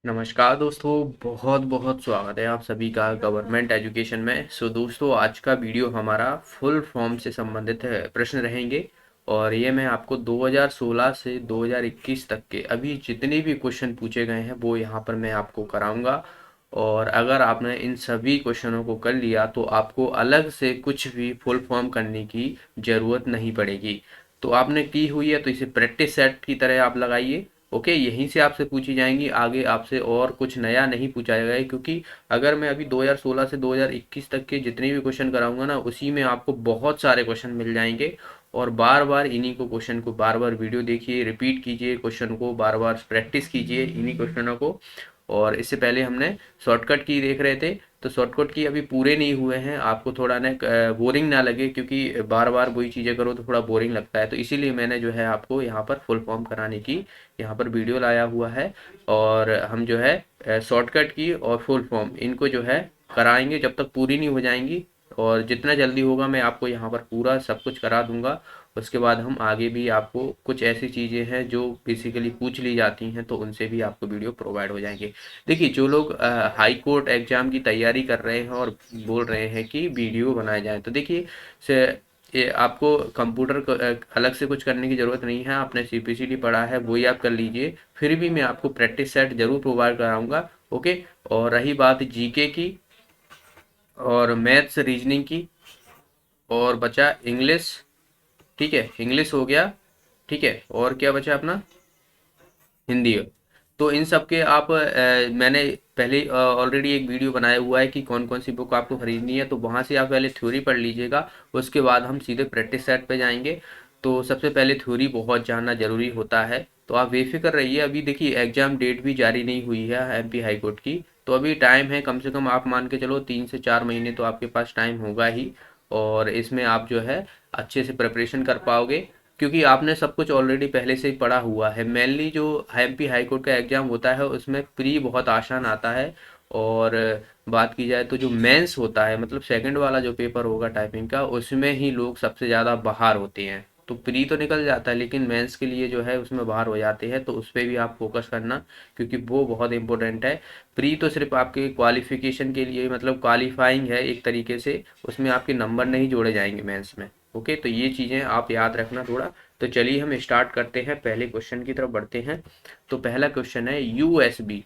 नमस्कार दोस्तों, बहुत बहुत स्वागत है आप सभी का गवर्नमेंट एजुकेशन में। दोस्तों, आज का वीडियो हमारा फुल फॉर्म से संबंधित है प्रश्न रहेंगे। और ये मैं आपको 2016 से 2021 तक के अभी जितने भी क्वेश्चन पूछे गए हैं वो यहाँ पर मैं आपको कराऊंगा। और अगर आपने इन सभी क्वेश्चनों को कर लिया तो आपको अलग से कुछ भी फुल फॉर्म करने की ज़रूरत नहीं पड़ेगी। तो आपने की हुई है तो इसे प्रैक्टिस सेट की तरह आप लगाइए। ओके, यहीं से आपसे पूछी जाएंगी, आगे आपसे और कुछ नया नहीं पूछा जाएगा। क्योंकि अगर मैं अभी 2016 से 2021 तक के जितने भी क्वेश्चन कराऊंगा ना, उसी में आपको बहुत सारे क्वेश्चन मिल जाएंगे। और बार बार इन्हीं को क्वेश्चन को बार बार वीडियो देखिए, रिपीट कीजिए, क्वेश्चन को बार बार प्रैक्टिस कीजिए इन्हीं क्वेश्चनों को। और इससे पहले हमने शॉर्टकट की देख रहे थे, तो शॉर्टकट की अभी पूरे नहीं हुए हैं। आपको थोड़ा ना बोरिंग ना लगे, क्योंकि बार बार वही चीज़ें करो तो थोड़ा बोरिंग लगता है। तो इसीलिए मैंने जो है आपको यहाँ पर फुल फॉर्म कराने की यहाँ पर वीडियो लाया हुआ है। और हम जो है शॉर्टकट की और फुल फॉर्म इनको जो है कराएंगे जब तक पूरी नहीं हो जाएंगी। और जितना जल्दी होगा मैं आपको यहाँ पर पूरा सब कुछ करा दूंगा। उसके बाद हम आगे भी आपको कुछ ऐसी चीज़ें हैं जो बेसिकली पूछ ली जाती हैं, तो उनसे भी आपको वीडियो प्रोवाइड हो जाएंगे। देखिए, जो लोग हाई कोर्ट एग्जाम की तैयारी कर रहे हैं और बोल रहे हैं कि वीडियो बनाए जाएं, तो देखिए ये आपको कंप्यूटर को अलग से कुछ करने की ज़रूरत नहीं है। आपने सीपीसीटी पढ़ा है वही आप कर लीजिए। फिर भी मैं आपको प्रैक्टिस सेट जरूर प्रोवाइड कराऊंगा। ओके। और रही बात जीके की और मैथ्स रीजनिंग की, और बचा इंग्लिश। ठीक है, इंग्लिश हो गया। ठीक है, और क्या बचा अपना? हिंदी। तो इन सब के आप मैंने पहले ऑलरेडी एक वीडियो बनाया हुआ है कि कौन कौन सी बुक आपको खरीदनी है, तो वहाँ से आप पहले थ्योरी पढ़ लीजिएगा। उसके बाद हम सीधे प्रैक्टिस सेट पे जाएंगे। तो सबसे पहले थ्योरी बहुत जानना जरूरी होता है। तो आप बेफिक्र रहिए, अभी देखिए एग्जाम डेट भी जारी नहीं हुई है एमपी हाई कोर्ट की। तो अभी टाइम है, कम से कम आप मान के चलो 3 से 4 महीने तो आपके पास टाइम होगा ही। और इसमें आप जो है अच्छे से प्रिपरेशन कर पाओगे, क्योंकि आपने सब कुछ ऑलरेडी पहले से ही पढ़ा हुआ है। मेनली जो एमपी हाई कोर्ट का एग्जाम होता है उसमें प्री बहुत आसान आता है। और बात की जाए तो जो मेंस होता है, मतलब सेकंड वाला जो पेपर होगा टाइपिंग का, उसमें ही लोग सबसे ज़्यादा बाहर होते हैं। तो प्री तो निकल जाता है, लेकिन मेंस के लिए जो है उसमें बाहर हो जाते हैं, तो उस पर भी आप फोकस करना, क्योंकि वो बहुत इंपॉर्टेंट है। प्री तो सिर्फ आपके क्वालिफिकेशन के लिए, मतलब क्वालिफाइंग है एक तरीके से, उसमें आपके नंबर नहीं जोड़े जाएंगे मेंस में। ओके, तो ये चीज़ें आप याद रखना थोड़ा। तो चलिए हम स्टार्ट करते हैं, पहले क्वेश्चन की तरफ बढ़ते हैं। तो पहला क्वेश्चन है यूएसबी।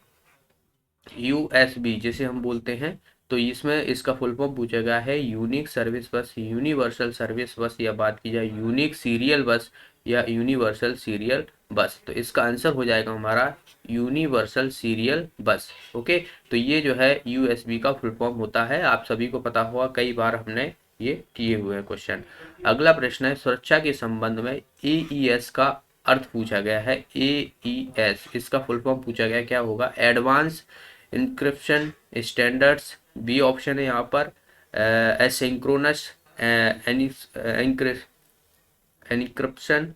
यूएसबी जिसे हम बोलते हैं, तो इसमें इसका फुल फॉर्म पूछा गया है यूनिक सर्विस बस, यूनिवर्सल सर्विस बस, या बात की जाए यूनिक सीरियल बस या यूनिवर्सल सीरियल बस। तो इसका आंसर हो जाएगा हमारा यूनिवर्सल सीरियल बस। ओके। तो ये जो है यूएसबी का फुल फॉर्म होता है, आप सभी को पता होगा, कई बार हमने ये किए हुए हैं क्वेश्चन। अगला प्रश्न है सुरक्षा के संबंध में एईएस का अर्थ पूछा गया है। एईएस इसका फुल फॉर्म पूछा गया, क्या होगा? Advance encryption standards, B option है यहाँ पर। एसिंक्रोनस एनक्रिप्शन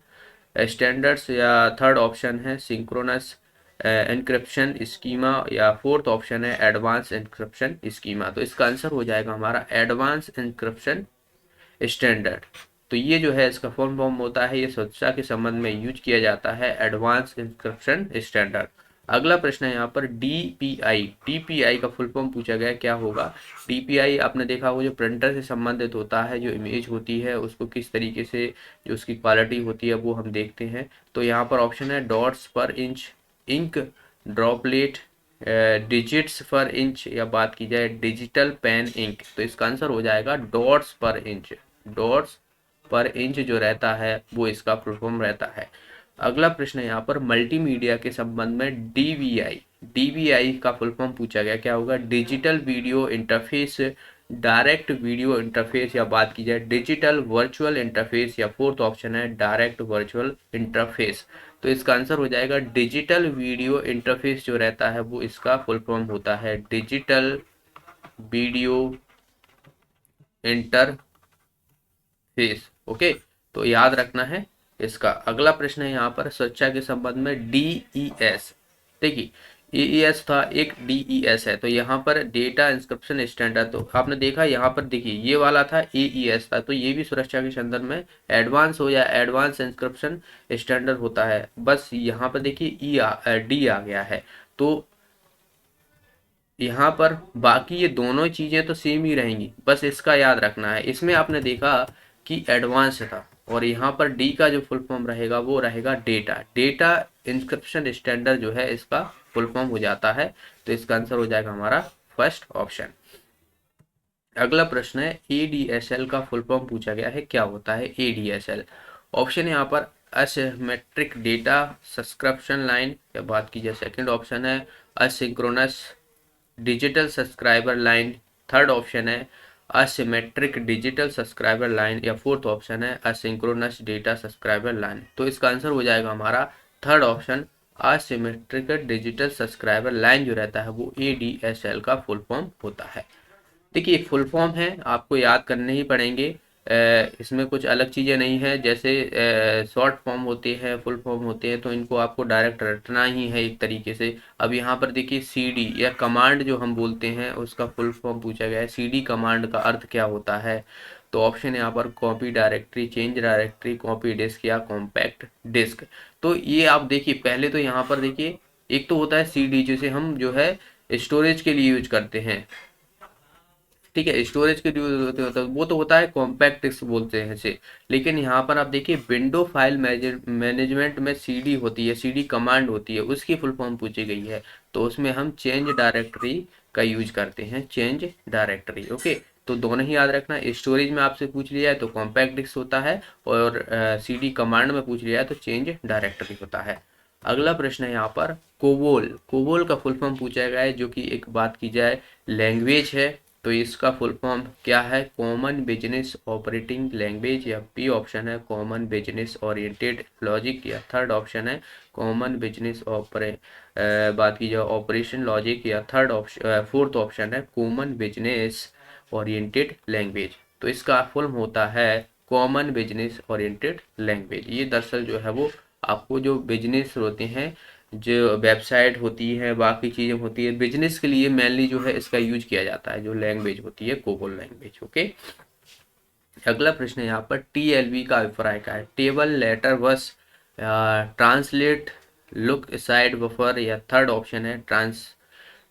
स्टैंडर्ड्स, या थर्ड ऑप्शन है सिंक्रोनस एनक्रिप्शन स्कीमा, या फोर्थ ऑप्शन है एडवांस एनक्रिप्शन स्कीमा। तो इसका आंसर हो जाएगा हमारा एडवांस एनक्रिप्शन स्टैंडर्ड। तो ये जो है इसका फुल फॉर्म होता है, ये सुरक्षा के संबंध में यूज किया जाता है, एडवांस इंक्रिप्शन स्टैंडर्ड। अगला प्रश्न है यहाँ पर डीपीआई। डीपीआई का फुल फॉर्म पूछा गया, क्या होगा? डीपीआई आपने देखा होगा, जो प्रिंटर से संबंधित होता है, जो इमेज होती है उसको किस तरीके से जो उसकी क्वालिटी होती है वो हम देखते हैं। तो यहाँ पर ऑप्शन है डॉट्स पर इंच, इंक ड्रॉपलेट, डिजिट्स पर इंच, या बात की जाए डिजिटल पेन इंक। तो इसका आंसर हो जाएगा डॉट्स पर इंच। डॉट्स पर इंच जो रहता है वो इसका फुल फॉर्म रहता है। अगला प्रश्न है यहाँ पर मल्टीमीडिया के संबंध में डीवीआई। डीवीआई का फुल फॉर्म पूछा गया, क्या होगा? Digital video interface, direct video interface, या बात की जाए डिजिटल वर्चुअल इंटरफेस, या फोर्थ ऑप्शन है डायरेक्ट वर्चुअल इंटरफेस। तो इसका आंसर हो जाएगा डिजिटल वीडियो इंटरफेस जो रहता है वो इसका फुल फॉर्म होता है, डिजिटल वीडियो इंटरफेस। ओके, तो याद रखना है इसका। अगला प्रश्न है यहाँ पर सुरक्षा के संबंध में डीईएस। देखिए, एईएस था, एक डीईएस है, तो यहाँ पर डेटा इंस्क्रिप्शन स्टैंडर्ड। तो आपने देखा यहाँ पर, देखिए ये वाला था एईएस था, तो ये भी सुरक्षा के संदर्भ में एडवांस हो या एडवांस इंस्क्रिप्शन स्टैंडर्ड होता है। बस यहाँ पर देखिए डी आ गया है। तो यहाँ पर बाकी ये दोनों चीज़ें तो सेम ही रहेंगी, बस इसका याद रखना है। इसमें आपने देखा कि एडवांस था, और यहाँ पर डी का जो फुल फॉर्म रहेगा वो रहेगा डेटा। डेटा इंस्क्रिप्शन स्टैंडर्ड जो है इसका फुल फॉर्म हो जाता है। तो इसका आंसर हो जाएगा हमारा फर्स्ट ऑप्शन। अगला प्रश्न है एडीएसएल का फुल फॉर्म पूछा गया है, क्या होता है एडीएसएल। ऑप्शन यहाँ पर असिमेट्रिक डेटा सब्सक्रिप्शन लाइन, या बात की जाए सेकंड ऑप्शन है asynchronous digital subscriber line, third option है असिमेट्रिक डिजिटल सब्सक्राइबर लाइन, या फोर्थ ऑप्शन है असिंक्रोनस डेटा सब्सक्राइबर लाइन। तो इसका आंसर हो जाएगा हमारा third option, asymmetric digital subscriber line जो रहता है वो एडीएसएल का फुल फॉर्म होता है। देखिए फुल फॉर्म है, आपको याद करने ही पड़ेंगे। इसमें कुछ अलग चीज़ें नहीं है, जैसे शॉर्ट फॉर्म होते हैं, फुल फॉर्म होते हैं, तो इनको आपको डायरेक्ट रटना ही है एक तरीके से। अब यहाँ पर देखिए सीडी या कमांड जो हम बोलते हैं उसका फुल फॉर्म पूछा गया है। सीडी कमांड का अर्थ क्या होता है, तो ऑप्शन यहाँ पर copy directory, change directory, copy disk या कॉम्पैक्ट डिस्क। तो ये आप देखिए, पहले तो यहाँ पर देखिए एक तो होता है सीडी जिसे हम जो है स्टोरेज के लिए यूज करते हैं, ठीक है, स्टोरेज के लिए होते होता है, वो तो होता है कॉम्पैक्ट डिस्क बोलते हैं इसे। लेकिन यहाँ पर आप देखिए विंडो फाइल मैनेजमेंट में सीडी होती है, सीडी कमांड होती है, उसकी फुल फॉर्म पूछी गई है। तो उसमें हम चेंज डायरेक्टरी का यूज करते हैं, चेंज डायरेक्टरी। ओके, तो दोनों ही याद रखना। स्टोरेज में आपसे पूछ लिया है तो कॉम्पैक्ट डिस्क होता है, और सीडी कमांड में पूछ लिया है तो चेंज डायरेक्टरी होता है। अगला प्रश्न है यहाँ पर कोबोल। कोबोल का फुल फॉर्म पूछा गया है, जो कि एक बात की जाए लैंग्वेज है। तो इसका फुल फॉर्म क्या है, कॉमन बिजनेस ऑपरेटिंग लैंग्वेज, या बी ऑप्शन है कॉमन बिजनेस ओरिएंटेड लॉजिक, या थर्ड ऑप्शन है कॉमन बिजनेस बात की जाए ऑपरेशन लॉजिक, या थर्ड ऑप्शन फोर्थ ऑप्शन है कॉमन बिजनेस ओरिएंटेड लैंग्वेज। तो इसका फुल होता है कॉमन बिजनेस ओरिएंटेड लैंग्वेज। ये दरअसल जो है वो आपको जो बिजनेस होते हैं, जो वेबसाइट होती है, बाकी चीज़ें होती है, बिजनेस के लिए मेनली जो है इसका यूज किया जाता है, जो लैंग्वेज होती है कोबोल लैंग्वेज। ओके, अगला प्रश्न है यहाँ पर टीएलबी का अभिप्राय क्या है। टेबल लेटर बस, ट्रांसलेट लुक साइड बफर, या थर्ड ऑप्शन है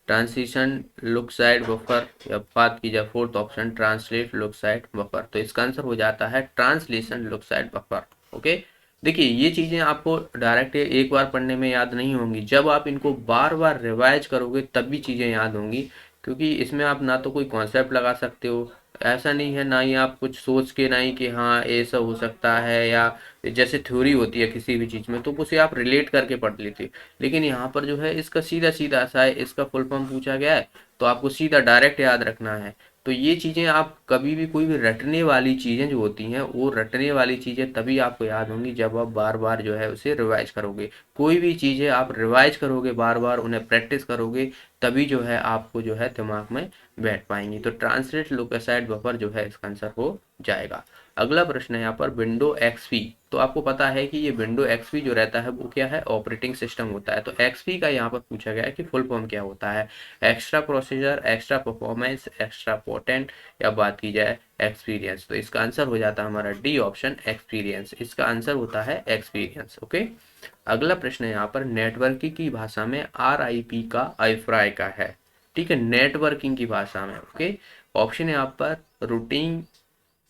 ट्रांसिशन लुक साइड बफर, या बात की जाए fourth option translate look side buffer. तो इसका आंसर हो जाता है translation look side buffer. Okay, देखिए ये चीज़ें आपको डायरेक्ट एक बार पढ़ने में याद नहीं होंगी, जब आप इनको बार बार रिवाइज करोगे तब भी चीज़ें याद होंगी। क्योंकि इसमें आप ना तो कोई कॉन्सेप्ट लगा सकते हो, ऐसा नहीं है, ना ही आप कुछ सोच के, ना ही कि हाँ ऐसा हो सकता है, या जैसे थ्योरी होती है किसी भी चीज़ में तो उसे आप रिलेट करके पढ़ लेते हो। लेकिन यहाँ पर जो है इसका सीधा सीधा सा है, इसका फुल फॉर्म पूछा गया है तो आपको सीधा डायरेक्ट याद रखना है। तो ये चीज़ें आप कभी भी, कोई भी रटने वाली चीज़ें जो होती हैं वो रटने वाली चीज़ें तभी आपको याद होंगी जब आप बार बार जो है उसे रिवाइज करोगे। कोई भी चीज़ें आप रिवाइज करोगे, बार बार उन्हें प्रैक्टिस करोगे, तभी जो है आपको जो है दिमाग में बैठ पाएंगी। तो ट्रांसलेट लोकेसाइड बफर जो है इसका आंसर हो जाएगा। अगला प्रश्न है यहाँ पर विंडो एक्सपी। तो आपको पता है कि ये विंडो एक्सपी जो रहता है वो क्या है, ऑपरेटिंग सिस्टम होता है। तो एक्सपी का यहाँ पर पूछा गया है कि फुल फॉर्म क्या होता है, extra procedure, extra performance, extra potent, या बात की जाए एक्सपीरियंस। तो इसका आंसर हो जाता है हमारा डी ऑप्शन एक्सपीरियंस। इसका आंसर होता है एक्सपीरियंस। ओके, अगला प्रश्न है यहाँ पर नेटवर्किंग की भाषा में आरआईपी का अभिप्राय क्या है। ठीक है, नेटवर्किंग की भाषा में। ओके, ऑप्शन है यहाँ पर routing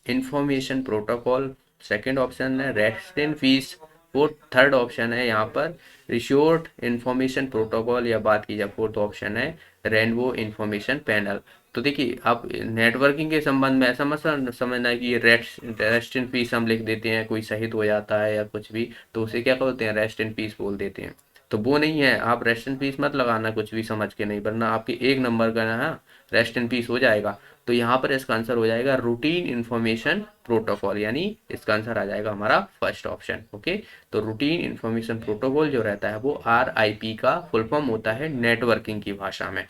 information protocol, second option है rest in peace, fourth third option है यहाँ पर रिशोर्ट इंफॉर्मेशन प्रोटोकॉल, या बात की जाए फोर्थ ऑप्शन है रेनबो इंफॉर्मेशन पैनल। तो देखिए आप नेटवर्किंग के संबंध में ऐसा मत समझना कि रेस्ट इन पीस हम लिख देते हैं, कोई शहीद हो जाता है या कुछ भी तो उसे क्या बोलते हैं, रेस्ट इन पीस बोल देते हैं। तो वो नहीं है, आप रेस्ट इन पीस मत लगाना कुछ भी समझ के, नहीं, वरना आपके एक नंबर का ना रेस्ट इन पीस हो जाएगा। तो यहाँ पर इसका आंसर हो जाएगा रूटीन इंफॉर्मेशन प्रोटोकॉल, यानी इसका आंसर आ जाएगा हमारा फर्स्ट ऑप्शन। ओके, तो रूटीन इंफॉर्मेशन प्रोटोकॉल जो रहता है वो आरआईपी का फुल फॉर्म होता है नेटवर्किंग की भाषा में।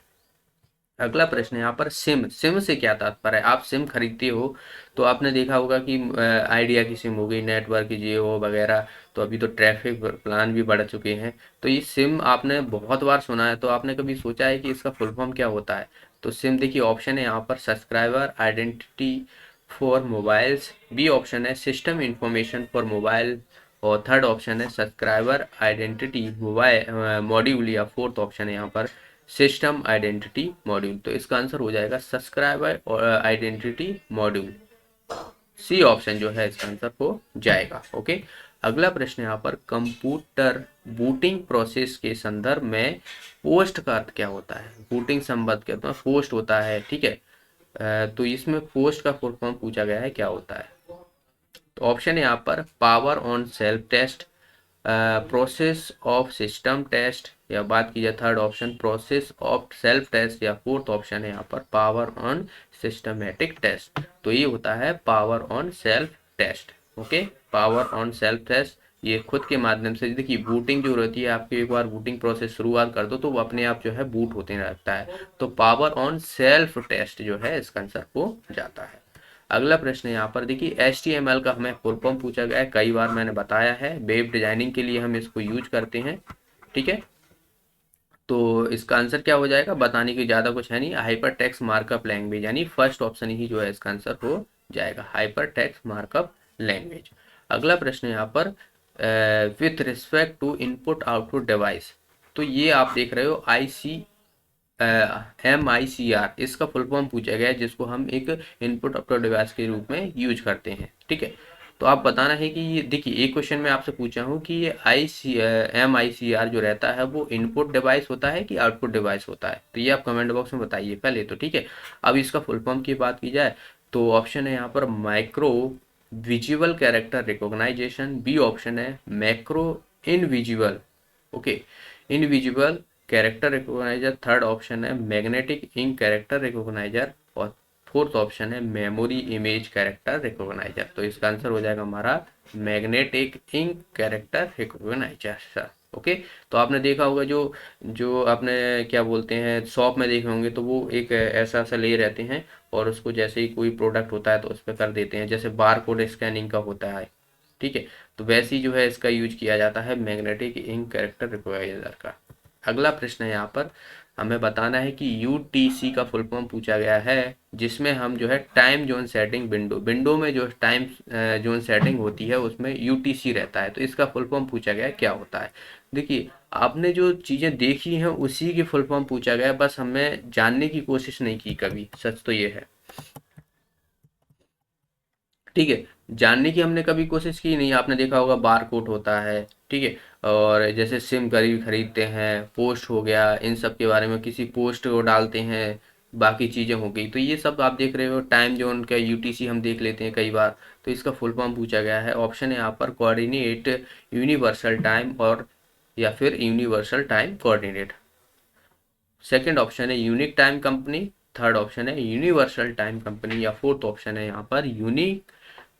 अगला प्रश्न है यहाँ पर सिम। सिम से क्या तात्पर्य है, आप सिम खरीदते हो तो आपने देखा होगा कि आइडिया की सिम हो गई, नेटवर्क जियो वगैरह, तो अभी तो ट्रैफिक प्लान भी बढ़ चुके हैं। तो ये सिम आपने बहुत बार सुना है, तो आपने कभी सोचा है कि इसका फुल फॉर्म क्या होता है। तो सिम देखिए ऑप्शन है यहाँ पर subscriber identity for mobiles, B option है सिस्टम इंफॉर्मेशन फॉर मोबाइल, और थर्ड ऑप्शन है सब्सक्राइबर आइडेंटिटी मोबाइल मॉड्यूल, या फोर्थ ऑप्शन है यहाँ पर सिस्टम आइडेंटिटी मॉड्यूल। तो इसका आंसर हो जाएगा subscriber identity module. C option जो है इसका आंसर हो जाएगा। ओके, अगला प्रश्न यहाँ पर कंप्यूटर बूटिंग प्रोसेस के संदर्भ में पोस्ट का अर्थ क्या होता है। बूटिंग संबंध के में पोस्ट होता है, ठीक है। तो इसमें पोस्ट का फुल फॉर्म पूछा गया है, क्या होता है। तो ऑप्शन है यहाँ पर power on self test, process of system test, या बात की जाए third option process of self test, या फोर्थ ऑप्शन है यहाँ पर पावर ऑन सिस्टमेटिक टेस्ट। तो ये होता है power on self test. Okay, power on self test ये खुद के माध्यम से, देखिए बूटिंग जो रहती है आपकी, एक बार बूटिंग प्रोसेस शुरुआत कर दो तो वो अपने आप जो है बूट होते रहता है। तो पावर ऑन सेल्फ टेस्ट जो है इसका आंसर हो जाता है। अगला प्रश्न है यहाँ पर देखिए HTML का हमें फुल फॉर्म पूछा गया है, कई बार मैंने बताया है, वेब डिजाइनिंग के लिए हम इसको यूज करते हैं, ठीक है। तो इसका आंसर क्या हो जाएगा, बताने की ज़्यादा कुछ है नहीं, हाइपर टेक्स्ट मार्कअप लैंग्वेज, यानी फर्स्ट ऑप्शन ही जो है इसका आंसर हो जाएगा, हाइपर टेक्स्ट मार्कअप लैंग्वेज। अगला प्रश्न है यहाँ पर with respect to input output device. तो ये आप देख रहे हो MICR, इसका फुल फॉर्म पूछा गया है, जिसको हम एक इनपुट आउटपुट डिवाइस के रूप में यूज करते हैं, ठीक है। तो आप बताना है कि ये देखिए एक क्वेश्चन में आपसे पूछा हूँ कि ये MICR जो रहता है वो इनपुट डिवाइस होता है कि आउटपुट डिवाइस होता है। तो ये आप कमेंट बॉक्स में बताइए पहले तो, ठीक है। अब इसका फुल फॉर्म की बात की जाए तो ऑप्शन है यहाँ पर micro visual character recognization, B option है macro invisible, okay, invisible character recogniser, third option है मैग्नेटिक इंक कैरेक्टर रिकॉग्नाइजर, और फोर्थ ऑप्शन है मेमोरी इमेज कैरेक्टर रिकॉग्नाइजर। तो इसका आंसर हो जाएगा हमारा magnetic ink character recogniser. Okay, तो आपने देखा होगा जो जो आपने क्या बोलते हैं शॉप में देखे होंगे, तो वो एक ऐसा सा ले रहते हैं और उसको जैसे ही कोई प्रोडक्ट होता है तो उस पर कर देते हैं, जैसे बार कोड स्कैनिंग का होता है, ठीक है। तो वैसे ही जो है इसका यूज किया जाता है मैग्नेटिक इंक कैरेक्टर रिकॉग्नाइजर का। अगला प्रश्न है यहाँ पर हमें बताना है कि UTC का फुल फॉर्म पूछा गया है, जिसमें हम जो है time zone setting window, window में जो टाइम जोन सेटिंग होती है उसमें UTC रहता है। तो इसका फुल फॉर्म पूछा गया है, क्या होता है। देखिए आपने जो चीज़ें देखी हैं उसी की फुल फॉर्म पूछा गया है, बस हमें जानने की कोशिश नहीं की कभी, सच तो ये है, ठीक है। जानने की हमने कभी कोशिश की नहीं। आपने देखा होगा बार कोड होता है, ठीक है, और जैसे सिम खरीदते हैं, पोस्ट हो गया, इन सब के बारे में किसी पोस्ट को डालते हैं, बाकी चीज़ें हो गई। तो ये सब आप देख रहे हो, टाइम जोन का UTC हम देख लेते हैं कई बार। तो इसका फुल फॉर्म पूछा गया है, ऑप्शन है यहाँ पर कोऑर्डिनेट यूनिवर्सल टाइम, और या फिर universal time coordinate. Second option है unique time company, third option है यूनिवर्सल टाइम कंपनी, या फोर्थ ऑप्शन है यहाँ पर यूनिक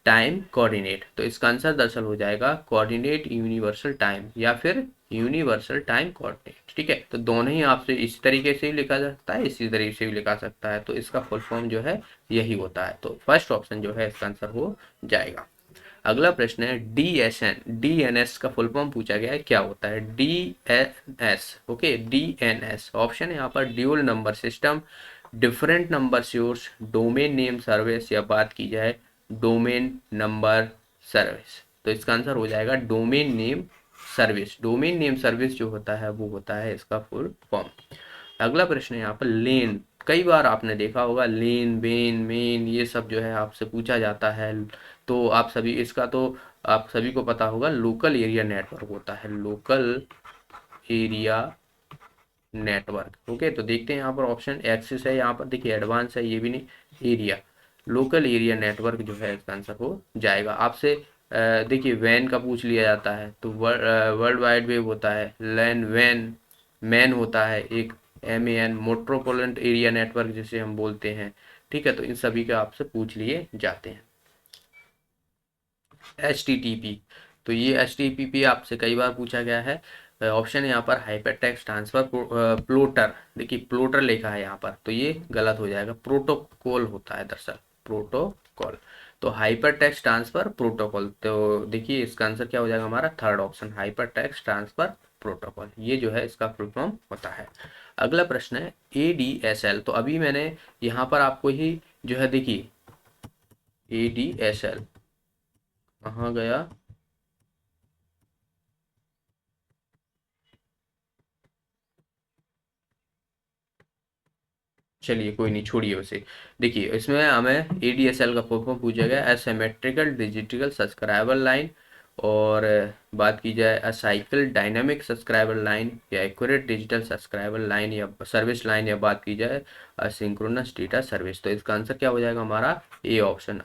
टाइम कोऑर्डिनेट। तो इसका आंसर दरअसल हो जाएगा कोऑर्डिनेट यूनिवर्सल टाइम या फिर यूनिवर्सल टाइम कोऑर्डिनेट, ठीक है। तो दोनों ही आपसे इस तरीके से भी लिखा जा सकता है, इसी तरीके से भी लिखा सकता है। तो इसका फुल फॉर्म जो है यही होता है। तो फर्स्ट ऑप्शन जो है इसका आंसर हो जाएगा। अगला प्रश्न है DNS का फुल फॉर्म पूछा गया है, क्या होता है DNS। ओके, DNS ऑप्शन है यहाँ पर dual number system, different number source, domain name service, या बात की जाए डोमेन नंबर सर्विस। तो इसका आंसर हो जाएगा domain name service. Domain name service जो होता है वो होता है इसका फुल फॉर्म। अगला प्रश्न है यहाँ पर लेन, कई बार आपने देखा होगा लेन, बेन, मेन, ये सब जो है आपसे पूछा जाता है। तो आप सभी इसका तो आप सभी को पता होगा, लोकल एरिया नेटवर्क होता है, लोकल एरिया नेटवर्क। ओके, तो देखते हैं यहाँ पर ऑप्शन एक्सिस है, यहाँ पर देखिए एडवांस है, ये भी नहीं, एरिया, लोकल एरिया नेटवर्क जो है इसका आंसर हो जाएगा। आपसे देखिए वैन का पूछ लिया जाता है, तो वर्ल्ड वाइड वेब होता है, लैन वैन, मैन होता है एक, MAN, मेट्रोपॉलिटन एरिया नेटवर्क जिसे हम बोलते हैं, ठीक है। तो इन सभी का आपसे पूछ लिए जाते हैं। HTTP, तो ये HTTP आपसे कई बार पूछा गया है। ऑप्शन है यहाँ पर हाइपर टेक्स्ट ट्रांसफर प्लोटर, देखिए प्लोटर लिखा है यहाँ पर, तो ये गलत हो जाएगा, प्रोटोकॉल होता है दरअसल, प्रोटोकॉल। तो हाइपर टेक्स्ट ट्रांसफर प्रोटोकॉल, तो देखिए इसका आंसर क्या हो जाएगा हमारा third option, hyper text transfer protocol, ये जो है इसका फुल फॉर्म होता है। अगला प्रश्न है ADSL, तो अभी मैंने यहाँ पर आपको ही जो है देखिए ADSL कहाँ गया, चलिए कोई नहीं, छोड़िए उसे। देखिए इसमें हमें ADSL का फुल फॉर्म पूछा गया, एसिमेट्रिकल डिजिटल सब्सक्राइबर लाइन। और बात की जाए असाइकल डायनामिक सब्सक्राइबर लाइन या एक्यूरेट डिजिटल सब्सक्राइबर लाइन या सर्विस लाइन, या बात की जाए असिंक्रोनस डेटा सर्विस। तो इसका आंसर क्या हो जाएगा हमारा, A option,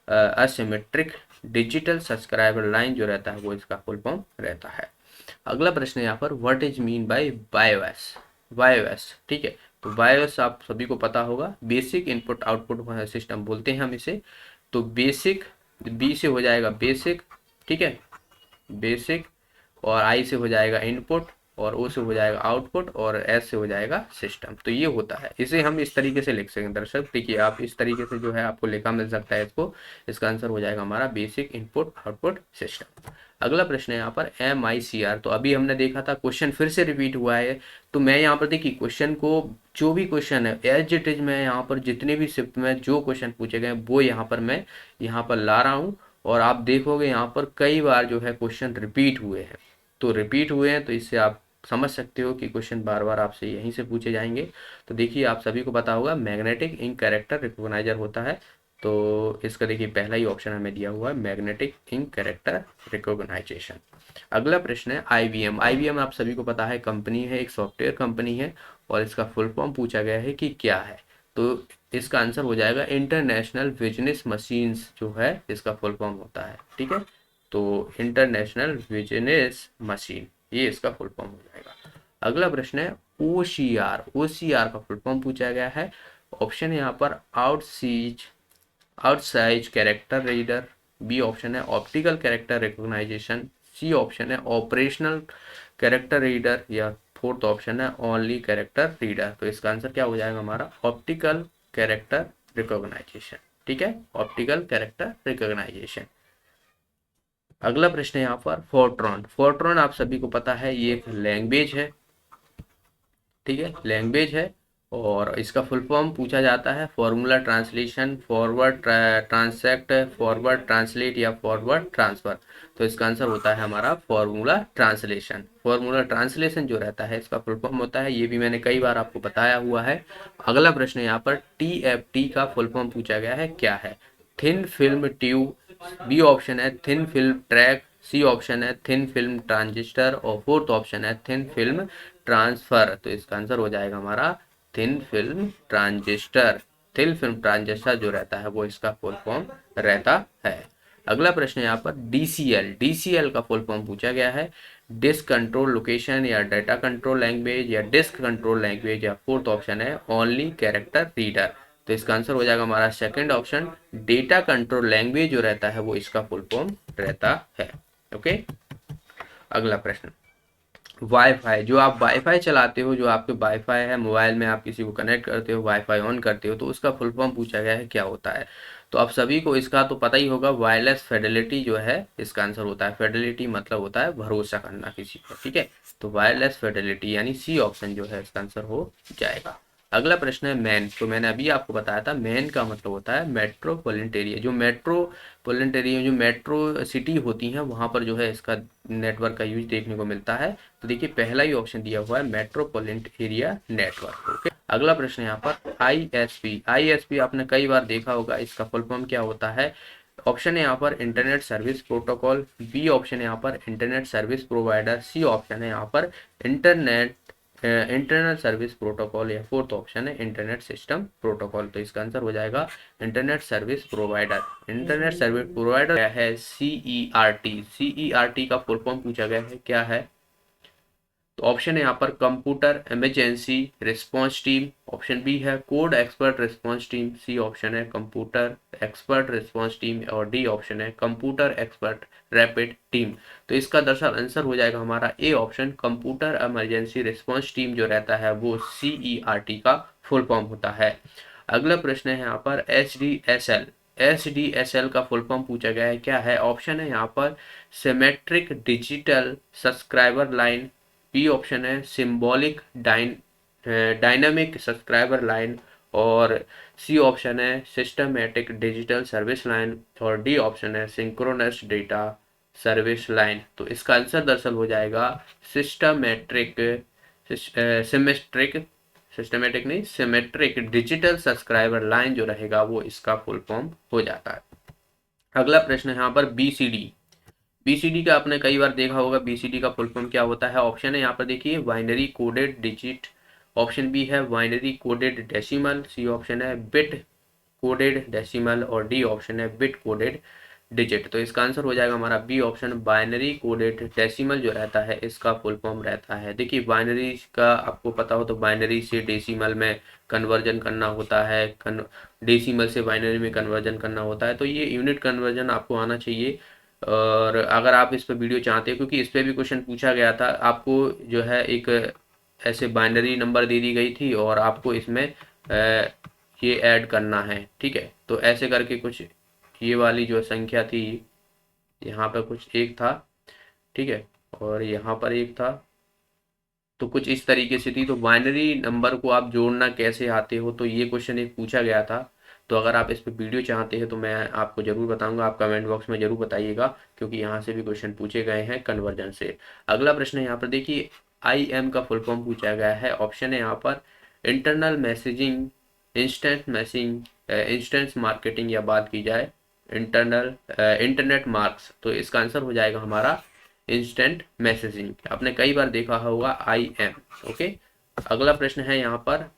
asymmetric digital subscriber line जो रहता है वो इसका फुल फॉर्म रहता है। अगला प्रश्न है यहाँ पर, व्हाट इज मीन बाय बायोएस। बायोएस, ठीक है। तो बायोएस आप सभी को पता होगा, बेसिक इनपुट आउटपुट सिस्टम बोलते हैं हम इसे। तो बेसिक, बी से हो जाएगा बेसिक, ठीक है, बेसिक, और आई से हो जाएगा इनपुट, और ओ से हो जाएगा आउटपुट, और एस से हो जाएगा सिस्टम। तो ये होता है, इसे हम इस तरीके से लिख सकते हैं दर्शक। देखिए आप इस तरीके से जो है आपको लिखा मिल सकता है इसको। इसका आंसर हो जाएगा हमारा बेसिक इनपुट आउटपुट सिस्टम। अगला प्रश्न है यहाँ पर MICR। तो अभी हमने देखा था, क्वेश्चन फिर से रिपीट हुआ है। तो मैं यहाँ पर देखिए क्वेश्चन को, जो भी क्वेश्चन है एज इट इज, मैं यहाँ पर जितने भी शिफ्ट में जो क्वेश्चन पूछे गए वो यहाँ पर मैं यहाँ पर ला रहा हूँ। और आप देखोगे यहाँ पर कई बार जो है क्वेश्चन रिपीट हुए हैं। तो रिपीट हुए हैं तो इससे आप समझ सकते हो कि क्वेश्चन बार बार आपसे यहीं से पूछे जाएंगे। तो देखिए आप सभी को पता होगा मैग्नेटिक इंक कैरेक्टर रिकॉग्नाइजर होता है। तो इसका देखिए पहला ही ऑप्शन हमें दिया हुआ है, मैग्नेटिक इंक कैरेक्टर रिकॉग्नाइजेशन। अगला प्रश्न है IBM। IBM आप सभी को पता है कंपनी है, एक सॉफ्टवेयर कंपनी है, और इसका फुल फॉर्म पूछा गया है कि क्या है। तो इसका आंसर हो जाएगा इंटरनेशनल बिजनेस मशीन्स जो है इसका फुल फॉर्म होता है, ठीक है। तो इंटरनेशनल बिजनेस मशीन, ये इसका फुल फॉर्म हो जाएगा। अगला प्रश्न है OCR। OCR का फुल फॉर्म पूछा गया है। ऑप्शन है यहाँ पर outsize character reader, B option है optical character recognization, C option है ऑपरेशनल कैरेक्टर रीडर, या फोर्थ ऑप्शन है ओनली कैरेक्टर रीडर। तो इसका आंसर क्या हो जाएगा हमारा, ऑप्टिकल कैरेक्टर रिकॉग्नाइजेशन, ठीक है, ऑप्टिकल कैरेक्टर रिकॉग्नाइजेशन। अगला प्रश्न है यहाँ पर फोर्ट्रॉन। फोर्ट्रॉन आप सभी को पता है ये एक लैंग्वेज है, ठीक है, लैंग्वेज है। और इसका फुल फॉर्म पूछा जाता है formula translation, forward transact, forward translate, या फॉरवर्ड ट्रांसफर। तो इसका आंसर होता है हमारा फॉर्मूला ट्रांसलेशन। फॉर्मूला ट्रांसलेशन जो रहता है इसका फुल फॉर्म होता है, ये भी मैंने कई बार आपको बताया हुआ है। अगला प्रश्न यहाँ पर TFT का फुल फॉर्म पूछा गया है, क्या है। Thin film tube, B option है thin film track, C option है थिन फिल्म ट्रांजिस्टर, और फोर्थ ऑप्शन है थिन फिल्म ट्रांसफर। तो इसका आंसर हो जाएगा हमारा thin film transistor. Thin film transistor जो रहता है वो इसका फुल फॉर्म रहता है। अगला प्रश्न यहाँ पर DCL। DCL का फुल फॉर्म पूछा गया है, डिस्क कंट्रोल लोकेशन, या डाटा कंट्रोल लैंग्वेज, या डिस्क कंट्रोल लैंग्वेज, या फोर्थ ऑप्शन है ओनली कैरेक्टर रीडर। तो इसका आंसर हो जाएगा हमारा second option, data control language जो रहता है वो इसका फुल फॉर्म रहता है। ओके। अगला प्रश्न, वाईफाई। जो आप वाईफाई चलाते हो, जो आपके वाईफाई है मोबाइल में, आप किसी को कनेक्ट करते हो, वाईफाई ऑन करते हो, तो उसका फुल फॉर्म पूछा गया है क्या होता है। तो आप सभी को इसका तो पता ही होगा, वायरलेस फिडेलिटी जो है इसका आंसर होता है। फिडेलिटी मतलब होता है भरोसा करना किसी पर, ठीक है। तो वायरलेस फिडेलिटी यानी सी ऑप्शन जो है इसका आंसर हो जाएगा। अगला प्रश्न है मैन। तो मैंने अभी आपको बताया था मैन का मतलब होता है मेट्रोपॉलिटन एरिया। जो मेट्रोपॉलिटन एरिया, जो मेट्रो सिटी होती हैं वहाँ पर जो है इसका नेटवर्क का यूज देखने को मिलता है। तो देखिए पहला ही ऑप्शन दिया हुआ है मेट्रोपॉलिटन एरिया नेटवर्क। ओके। अगला प्रश्न यहाँ पर ISP। ISP आपने कई बार देखा होगा, इसका फुल फॉर्म क्या होता है। ऑप्शन है यहाँ पर internet service protocol, B option है यहाँ पर internet service provider, C option है यहाँ पर इंटरनेट सर्विस प्रोटोकॉल, या फोर्थ ऑप्शन है इंटरनेट सिस्टम प्रोटोकॉल। तो इसका आंसर हो जाएगा internet service provider. Internet service provider है CERT। CERT का फुल फॉर्म पूछा गया है, क्या है। तो ऑप्शन है यहाँ पर computer emergency response team, option B है code expert response team, C option है कंप्यूटर एक्सपर्ट रिस्पांस टीम, और डी ऑप्शन है कंप्यूटर एक्सपर्ट रैपिड टीम। तो इसका दरअसल आंसर हो जाएगा हमारा A option, computer emergency response team जो रहता है वो CERT का फुल फॉर्म होता है। अगला प्रश्न है यहाँ पर HDSL। HDSL का फुल फॉर्म पूछा गया है, क्या है। ऑप्शन है यहाँ पर symmetric digital subscriber line, B option है सिंबॉलिक डायनामिक सब्सक्राइबर लाइन, और सी ऑप्शन है सिस्टमैटिक डिजिटल सर्विस लाइन, और डी ऑप्शन है सिंक्रोनस डेटा सर्विस लाइन। तो इसका आंसर दरअसल हो जाएगा सिस्टमैट्रिक सिमेट्रिक सिस्टमेटिक नहीं, सिमेट्रिक डिजिटल सब्सक्राइबर लाइन जो रहेगा वो इसका फुल फॉर्म हो जाता है। अगला प्रश्न है यहाँ पर बीसीडी। बीसीडी का आपने कई बार देखा होगा, बीसीडी का फुल फॉर्म क्या होता है। ऑप्शन है यहाँ पर देखिए, binary coded digit, option B है binary coded decimal, C option है बिट कोडेड डेसिमल और डी ऑप्शन है बिट कोडेड डिजिट। तो इसका आंसर हो जाएगा हमारा B option, binary coded decimal जो रहता है इसका फुल फॉर्म रहता है। देखिए बाइनरी का आपको पता हो तो बाइनरी से डेसिमल में कन्वर्जन करना होता है, डेसिमल से बाइनरी में कन्वर्जन करना होता है, तो ये यूनिट कन्वर्जन आपको आना चाहिए। और अगर आप इस पर वीडियो चाहते हो, क्योंकि इस पर भी क्वेश्चन पूछा गया था, आपको जो है एक ऐसे बाइनरी नंबर दे दी गई थी और आपको इसमें ये ऐड करना है, ठीक है। तो ऐसे करके कुछ ये वाली जो संख्या थी, यहाँ पर कुछ एक था, ठीक है, और यहाँ पर एक था, तो कुछ इस तरीके से थी। तो बाइनरी नंबर को आप जोड़ना कैसे आते हो, तो ये क्वेश्चन एक पूछा गया था। तो अगर आप इस पर वीडियो चाहते हैं तो मैं आपको ज़रूर बताऊंगा, आप कमेंट बॉक्स में ज़रूर बताइएगा, क्योंकि यहाँ से भी क्वेश्चन पूछे गए हैं कन्वर्जन से। अगला प्रश्न है यहाँ पर देखिए, IM का फुल फॉर्म पूछा गया है। ऑप्शन है यहाँ पर internal messaging, instant messaging, instant marketing, या बात की जाए इंटरनल इंटरनेट मार्क्स, तो इसका आंसर हो जाएगा हमारा इंस्टेंट मैसेजिंग। आपने कई बार देखा होगा IM। ओके, अगला प्रश्न है यहाँ पर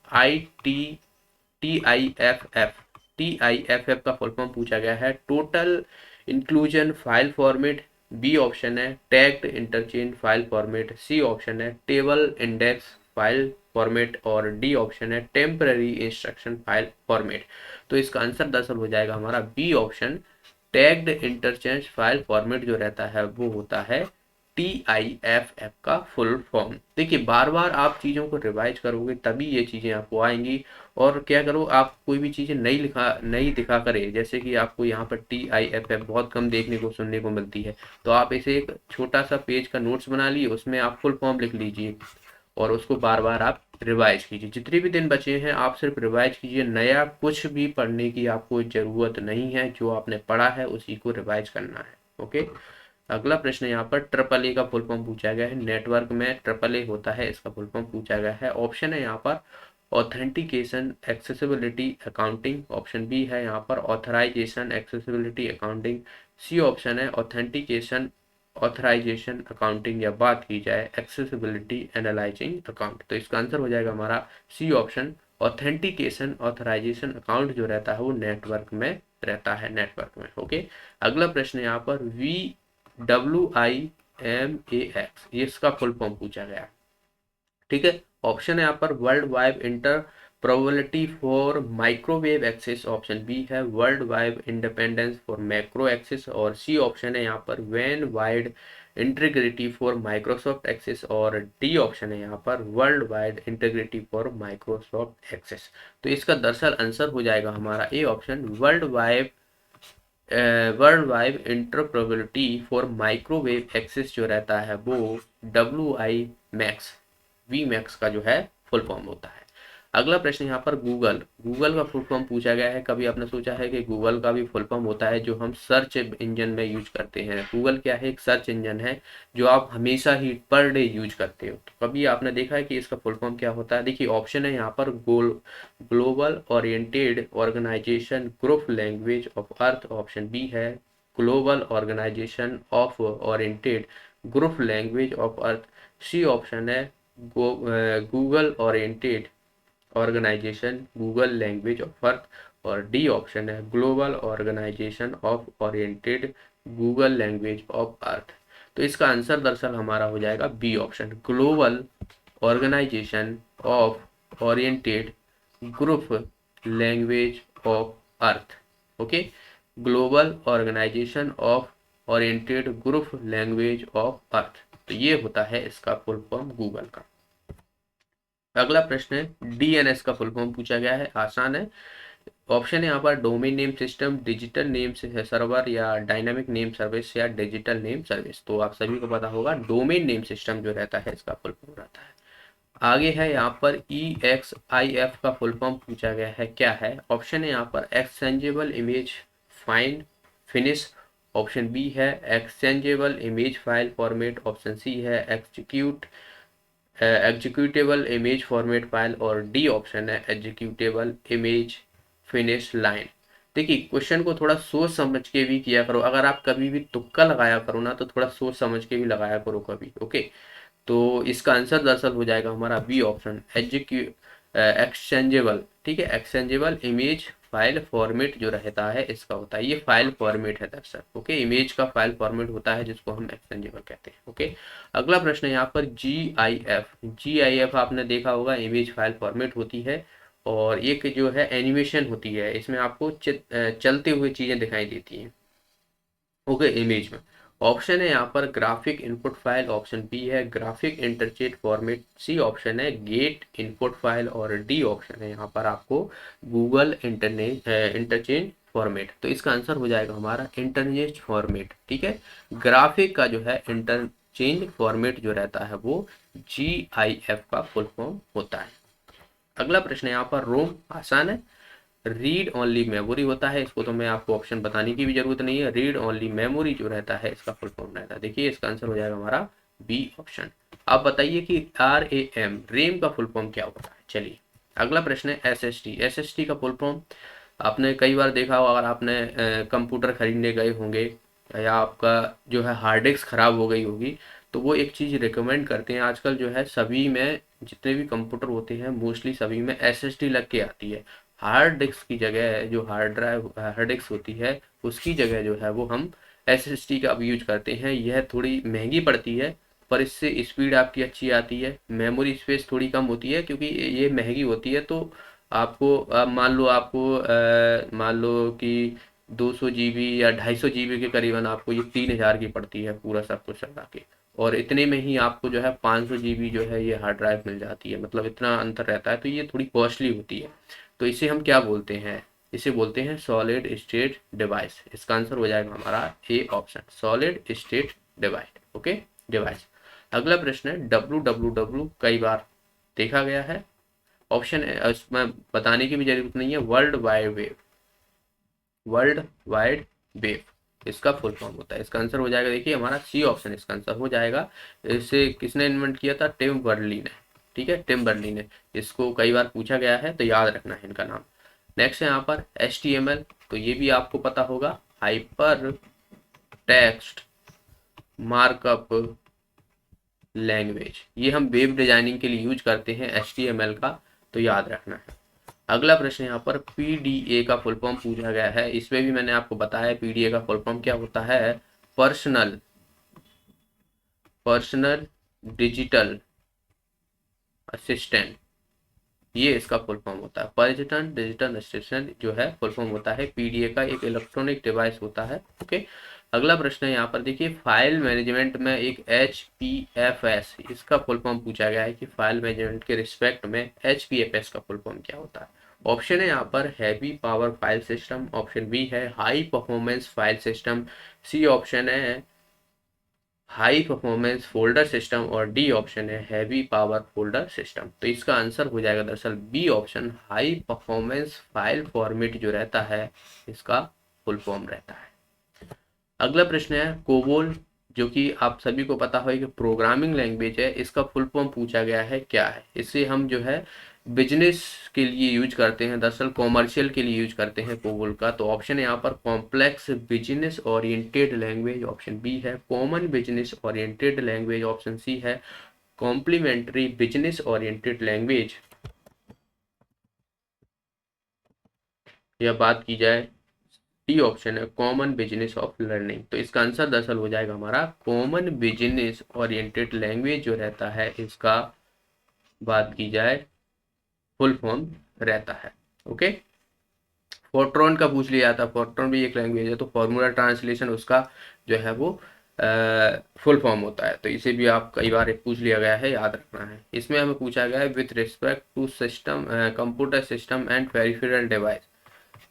TIFF का फुल फॉर्म पूछा गया है। Total inclusion file format, B option है tagged interchange file format, C option है टेबल इंडेक्स फाइल फॉर्मेट और डी ऑप्शन है टेम्पररी इंस्ट्रक्शन फाइल फॉर्मेट। तो इसका आंसर दरअसल हो जाएगा हमारा B option, tagged interchange file format जो रहता है वो होता है TIFF का फुल फॉर्म। देखिए बार बार आप चीज़ों को रिवाइज करोगे तभी ये चीज़ें आपको आएंगी। और क्या करो, आप कोई भी चीज़ें नई दिखा करे, जैसे कि आपको यहाँ पर TIFF बहुत कम देखने को सुनने को मिलती है, तो आप इसे एक छोटा सा पेज का नोट्स बना लिए, उसमें आप फुल फॉर्म लिख लीजिए और उसको बार बार आप रिवाइज कीजिए। जितने भी दिन बचे हैं आप सिर्फ रिवाइज कीजिए, नया कुछ भी पढ़ने की आपको ज़रूरत नहीं है, जो आपने पढ़ा है उसी को रिवाइज करना है। ओके, अगला प्रश्न यहाँ पर ट्रिपल ए का फुल फॉर्म पूछा गया है। नेटवर्क में ट्रिपल ए होता है, इसका फुल फॉर्म पूछा गया है। ऑप्शन है यहाँ पर authentication accessibility accounting, option B है यहाँ पर authorisation accessibility accounting, C option है ऑथेंटिकेशन ऑथराइजेशन अकाउंटिंग, या बात की जाए एक्सेसिबिलिटी एनालाइजिंग अकाउंट। तो इसका आंसर हो जाएगा हमारा C option, authentication authorisation account जो रहता है वो नेटवर्क में रहता है, नेटवर्क में। ओके, अगला प्रश्न यहाँ पर WIMAX, ये इसका फुल फॉर्म पूछा गया, ठीक है। ऑप्शन है यहाँ पर world wide inter probability for microwave access, option B है world wide independence for macro access और सी ऑप्शन है यहाँ पर wan wide integrity for Microsoft access और डी ऑप्शन है यहाँ पर world wide integrity for Microsoft access. तो इसका दरअसल आंसर हो जाएगा हमारा A option, world wide interprobability for microwave access जो रहता है वो WIMAX VMAX का जो है फुल फॉर्म होता है। अगला प्रश्न यहाँ पर गूगल का फुल फॉर्म पूछा गया है। कभी आपने सोचा है कि गूगल का भी फुल फॉर्म होता है जो हम सर्च इंजन में यूज करते हैं। गूगल क्या है, एक सर्च इंजन है जो आप हमेशा ही पर डे यूज करते हो। तो कभी आपने देखा है कि इसका फुल फॉर्म क्या होता है। देखिए ऑप्शन है यहाँ पर global oriented organisation group language of earth, option B है global organisation of oriented group language of earth, C option है Google oriented organisation Google language of earth और डी ऑप्शन है global organisation of oriented Google language of earth. तो इसका answer दरअसल हमारा हो जाएगा B option, global organisation of oriented group language of earth. Okay, global organisation of oriented group language of earth, तो ये होता है इसका फुल फॉर्म गूगल का। अगला प्रश्न है DNS का फुल फॉर्म पूछा गया है, आसान है। ऑप्शन है यहाँ पर domain name system, digital name server या डायनामिक नेम सर्विस या डिजिटल नेम सर्विस। तो आप सभी को पता होगा डोमेन नेम सिस्टम जो रहता है इसका फुल फॉर्म रहता है। आगे है यहाँ पर EXIF का फुल फॉर्म पूछा गया है, क्या है। ऑप्शन है यहाँ पर exchangeable image find finish, option B है exchangeable image file format, option C है execute executable image format file, और डी ऑप्शन है एग्जीक्यूटेबल इमेज फिनिश लाइन। देखिए क्वेश्चन को थोड़ा सोच समझ के भी किया करो, अगर आप कभी भी तुक्का लगाया करो ना तो थोड़ा सोच समझ के भी लगाया करो कभी। ओके, तो इसका आंसर दरअसल हो जाएगा हमारा बी ऑप्शन एक्सचेंजेबल। ठीक है, एक्सचेंजेबल इमेज फाइल फॉर्मेट जो रहता है इसका होता है, ये फाइल फॉर्मेट है दरअसल। ओके, इमेज का फाइल फॉर्मेट होता है जिसको हम एक्सचेंजेबल कहते हैं। ओके, अगला प्रश्न है यहाँ पर जी आई एफ आपने देखा होगा, इमेज फाइल फॉर्मेट होती है, और एक जो है एनिमेशन होती है, इसमें आपको चलते हुए चीजें दिखाई देती हैं। ओके, इमेज में ऑप्शन है यहाँ पर graphic input file, option B है graphic interchange format, C option है गेट इनपुट फाइल, और डी ऑप्शन है यहाँ पर आपको गूगल इंटरनेट इंटरचेंज फॉर्मेट। तो इसका आंसर हो जाएगा हमारा इंटरचेंज फॉर्मेट। ठीक है, ग्राफिक का जो है इंटरचेंज फॉर्मेट जो रहता है वो GIF का फुल फॉर्म होता है। अगला प्रश्न है यहाँ पर रोम, आसान है, रीड ओनली मेमोरी होता है, इसको तो मैं आपको ऑप्शन बताने की भी जरूरत नहीं है, रीड ओनली मेमोरी जो रहता है इसका फुल फॉर्म रहता है। देखिए इसका आंसर हो जाएगा हमारा बी ऑप्शन। आप बताइए कि रेम का फुल फॉर्म क्या होता है। चलिए अगला प्रश्न है एस एस टी का फुल फॉर्म। आपने कई बार देखा होगा, अगर आपने कंप्यूटर खरीदने गए होंगे या आपका जो है हार्ड डिस्क खराब हो गई होगी, तो वो एक चीज़ रिकमेंड करते हैं आजकल, जो है सभी में जितने भी कंप्यूटर होते हैं मोस्टली सभी में SSD लग के आती है। हार्ड डिस्क की जगह जो हार्ड डिस्क होती है उसकी जगह जो है वो हम SSD का अब यूज करते हैं। यह थोड़ी महंगी पड़ती है पर इससे स्पीड आपकी अच्छी आती है, मेमोरी स्पेस थोड़ी कम होती है क्योंकि ये महंगी होती है। तो आपको मान लो कि 200 GB या 250 GB के करीबन आपको ये 3000 की पड़ती है पूरा सब कुछ लगा के, और इतने में ही आपको जो है 500 GB जो है ये हार्ड ड्राइव मिल जाती है, मतलब इतना अंतर रहता है, तो ये थोड़ी कॉस्टली होती है। तो इसे हम क्या बोलते हैं, इसे बोलते हैं सॉलिड स्टेट डिवाइस। इसका आंसर हो जाएगा हमारा A option, solid state device. Okay, device. अगला प्रश्न है WWW, कई बार देखा गया है, ऑप्शन है उसमें बताने की भी जरूरत नहीं है, वर्ल्ड वाइड वेब इसका फुल फॉर्म होता है। इसका आंसर हो जाएगा, देखिए हमारा सी ऑप्शन इसका आंसर हो जाएगा। इसे किसने इन्वेंट किया था, टिम बर्नली ने। ठीक है, टिम बर्नली ने, इसको कई बार पूछा गया है तो याद रखना है इनका नाम। नेक्स्ट है यहाँ पर HTML, तो ये भी आपको पता होगा, हाइपर टेक्स्ट मार्कअप लैंग्वेज, ये हम वेब डिजाइनिंग के लिए यूज करते हैं HTML का, तो याद रखना है। अगला प्रश्न यहाँ पर PDA का फुल फॉर्म पूछा गया है, इसमें भी मैंने आपको बताया PDA का फुल फॉर्म क्या होता है, पर्सनल पर्सनल डिजिटल असिस्टेंट, ये इसका फुल फॉर्म होता है। पर्सनल डिजिटल असिस्टेंट जो है फुल फॉर्म होता है PDA का, एक इलेक्ट्रॉनिक डिवाइस होता है। ओके, अगला प्रश्न है यहाँ पर, देखिए फाइल मैनेजमेंट में एक HPFS, इसका फुल फॉर्म पूछा गया है कि फाइल मैनेजमेंट के रिस्पेक्ट में HPFS का फुल फॉर्म क्या होता है। ऑप्शन है यहाँ पर heavy power file system, option B है high performance file system, C option है हाई परफॉर्मेंस फोल्डर सिस्टम, और डी ऑप्शन है हैवी पावर फोल्डर सिस्टम। तो इसका आंसर हो जाएगा दरअसल B option, high performance file format जो रहता है इसका फुल फॉर्म रहता है। अगला प्रश्न है कोबोल, जो कि आप सभी को पता हो कि प्रोग्रामिंग लैंग्वेज है, इसका फुल फॉर्म पूछा गया है क्या है। इसे हम जो है बिजनेस के लिए यूज करते हैं, दरअसल कॉमर्शियल के लिए यूज करते हैं कोबोल का। तो ऑप्शन है यहाँ पर complex business oriented language, option B है common business oriented language, option C है कॉम्प्लीमेंट्री बिजनेस ओरिएंटेड लैंग्वेज, या बात की जाए डी ऑप्शन है कॉमन बिजनेस ऑफ लर्निंग। तो इसका आंसर दरअसल हो जाएगा हमारा कॉमन बिजनेस ओरिएंटेड लैंग्वेज जो रहता है इसका, बात की जाए फुल फॉर्म रहता है। ओके, फोर्ट्रॉन का पूछ लिया था, फोर्ट्रॉन भी एक लैंग्वेज है, तो फॉर्मूला ट्रांसलेशन उसका जो है वो फुल फॉर्म होता है। तो इसे भी आप कई बार पूछ लिया गया है, याद रखना है। इसमें हमें पूछा गया है with respect to system computer system and peripheral device.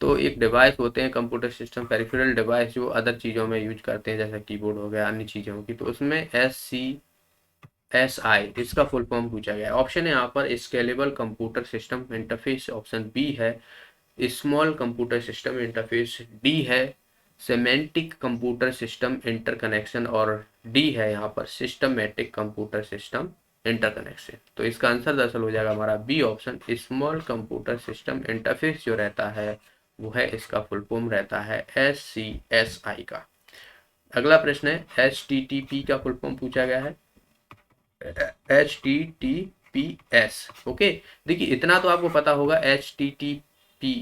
तो एक डिवाइस होते हैं कंप्यूटर सिस्टम पेरिफेरल डिवाइस जो अदर चीज़ों में यूज करते हैं, जैसे कीबोर्ड हो गया अन्य चीज़ें होगी, तो उसमें SCSI इसका फुल फॉर्म पूछा गया है। ऑप्शन है यहाँ पर scalable computer system interface, option B है small computer system interface, D है सेमेंटिक कंप्यूटर सिस्टम इंटरकनेक्शन, और डी है यहाँ पर सिस्टमेटिक कंप्यूटर सिस्टम इंटरकनेक्शन। तो इसका आंसर दरअसल हो जाएगा हमारा B option, small computer system interface जो रहता है वो है, इसका फुल फॉर्म रहता है SCSI का। अगला प्रश्न है HTTP का फुल फॉर्म पूछा गया है, HTTPS। ओके, देखिए इतना तो आपको पता होगा, HTTP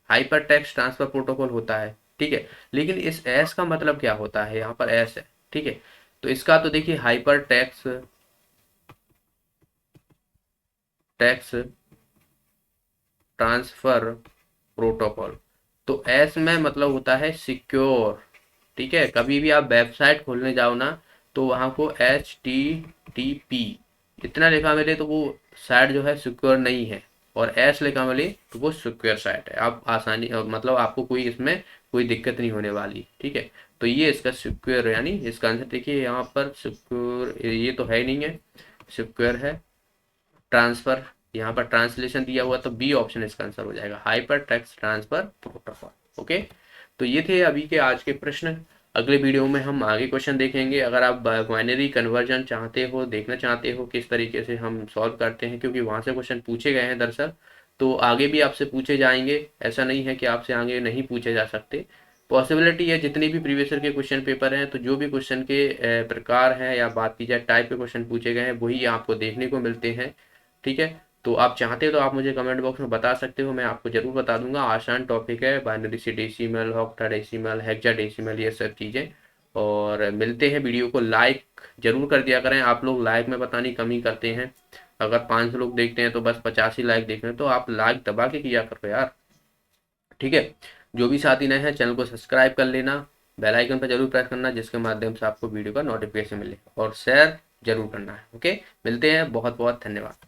hyper text transfer protocol होता है, ठीक है। लेकिन इस एस का मतलब क्या होता है, यहाँ पर एस है, ठीक है। तो इसका तो देखिए हाइपर टेक्स्ट ट्रांसफर प्रोटोकॉल, तो एस में मतलब होता है सिक्योर, ठीक है। कभी भी आप वेबसाइट खोलने जाओ ना, तो वहाँ को HTTP इतना लिखा मिले तो वो साइट जो है सिक्योर नहीं है, और एस लिखा मिले तो वो सिक्योर साइट है। आप आसानी मतलब आपको कोई इसमें कोई दिक्कत नहीं होने वाली, ठीक है। तो ये इसका सिक्योर, यानी इसका आंसर देखिए यहाँ पर सिक्योर ये तो है ही नहीं है, सिक्योर है। ट्रांसफर, यहाँ पर ट्रांसलेशन दिया हुआ, तो बी ऑप्शन इसका आंसर हो जाएगा, hyper text transfer protocol. Okay, तो ये थे अभी के आज के प्रश्न। अगले वीडियो में हम आगे क्वेश्चन देखेंगे। अगर आप बाइनरी कन्वर्जन चाहते हो, देखना चाहते हो किस तरीके से हम सॉल्व करते हैं, क्योंकि वहाँ से क्वेश्चन पूछे गए हैं दरअसल, तो आगे भी आपसे पूछे जाएंगे। ऐसा नहीं है कि आपसे आगे नहीं पूछे जा सकते, पॉसिबिलिटी है। जितने भी प्रीवियस ईयर के क्वेश्चन पेपर हैं, तो जो भी क्वेश्चन के प्रकार हैं या बात की जाए टाइप के क्वेश्चन पूछे गए हैं, वही आपको देखने को मिलते हैं, ठीक है। तो आप चाहते हो तो आप मुझे कमेंट बॉक्स में बता सकते हो, मैं आपको जरूर बता दूंगा। आसान टॉपिक है, बाइनरी से डेसिमल, ऑक्टाडेसिमल, हेक्साडेसिमल, ये सब चीज़ें। और मिलते हैं, वीडियो को लाइक जरूर कर दिया करें। आप लोग लाइक में पता नहीं कमी करते हैं, अगर 500 लोग देखते हैं तो बस 85 लाइक देख रहे हैं, तो आप लाइक दबा के किया करो यार, ठीक है। जो भी साथी नए हैं, चैनल को सब्सक्राइब कर लेना, बेल आइकन पर जरूर प्रेस करना, जिसके माध्यम से आपको वीडियो का नोटिफिकेशन मिले, और शेयर जरूर करना है। ओके, मिलते हैं, बहुत बहुत धन्यवाद।